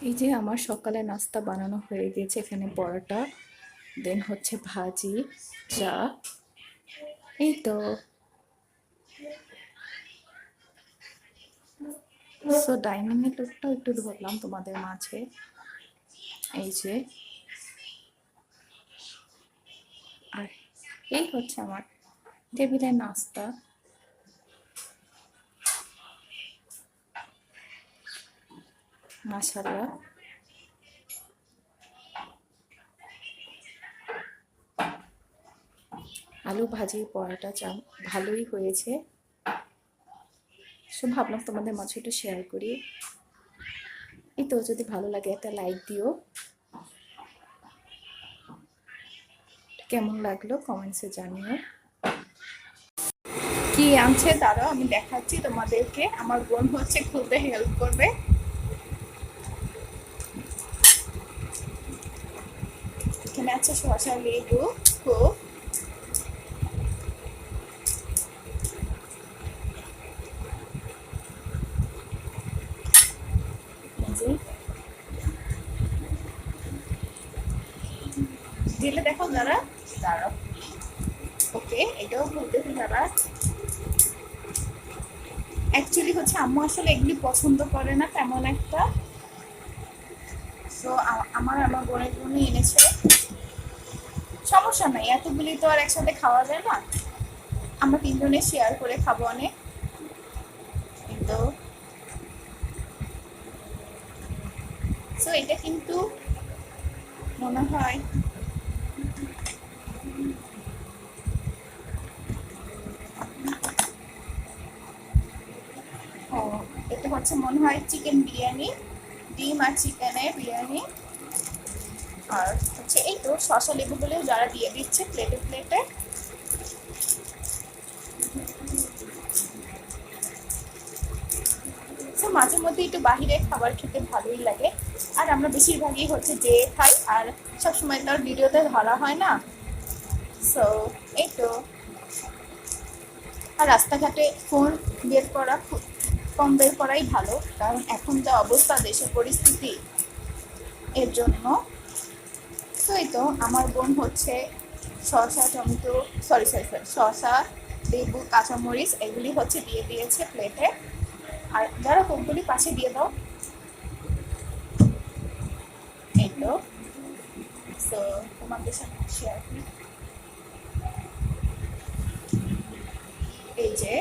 এই যে আমার সকালে নাস্তা বানানো হয়ে গেছে। এখানে পরোটা, দেন হচ্ছে ভাজি, চা। এই তো। সো ডাইনিং এর লুকটা একটু ধরলাম তোমাদের মাঝে। এই যে, আর এই হচ্ছে আমার টেবিলের নাস্তা। মাশাআল্লাহ। আলু ভাজি, পরোটা, চা ভালোই হয়েছে। সো ভাবলাম তোমাদের মাঝে একটু শেয়ার করি। এই তো, যদি ভালো লাগে একটা লাইক দিও। কেমন লাগলো কমেন্টসে জানিও। কি আনছে তারা আমি দেখাচ্ছি তোমাদেরকে। আমার বোন হচ্ছে খুলতে হেল্প করবে। এখানে আছে শসা, লেবু, কোক। দিলে দেখো যারা দাঁড়াও। ওকে, এটাও খুলতেছে যারা। অ্যাকচুয়ালি হচ্ছে আম্মু আসলে এগুলি পছন্দ করে না তেমন একটা। তো আমার বোনের জন্য এনেছে। সমস্যা নাই, এতগুলি তো আর একসাথে খাওয়া যায় না। আমরা তিনজনে শেয়ার করে খাবো অনেক। কিন্তু সো এটা কিন্তু মনে হয় ও, এটা হচ্ছে মনে হয় চিকেন বিরিয়ানি, ডিম আর চিকেনের বিরিয়ানি। আর হচ্ছে এই তো শসা লেবুগুলোও যারা দিয়ে দিচ্ছে প্লেটে প্লেটে। তো মাঝে মধ্যে একটু বাহিরে খাবার খেতে ভালোই লাগে। আর আমরা বেশিরভাগই হচ্ছে যে খাই, আর সবসময় তো আর ভিডিওতে ধরা হয় না। সো এই তো। আর রাস্তাঘাটে ফোন বের করা কম বের করাই ভালো, কারণ এখন যা অবস্থা দেশের পরিস্থিতি, এর জন্য। তো এই তো আমার বোন হচ্ছে শসা, টমেটো, সরি সরি সরি, শসা, লেবু, কাঁচামরিচ এগুলি হচ্ছে দিয়ে দিয়েছে প্লেটে। আর যারা কোকগুলি পাশে দিয়ে দাও। এই তো। সো তোমাদের সাথে শেয়ার করি। এই যে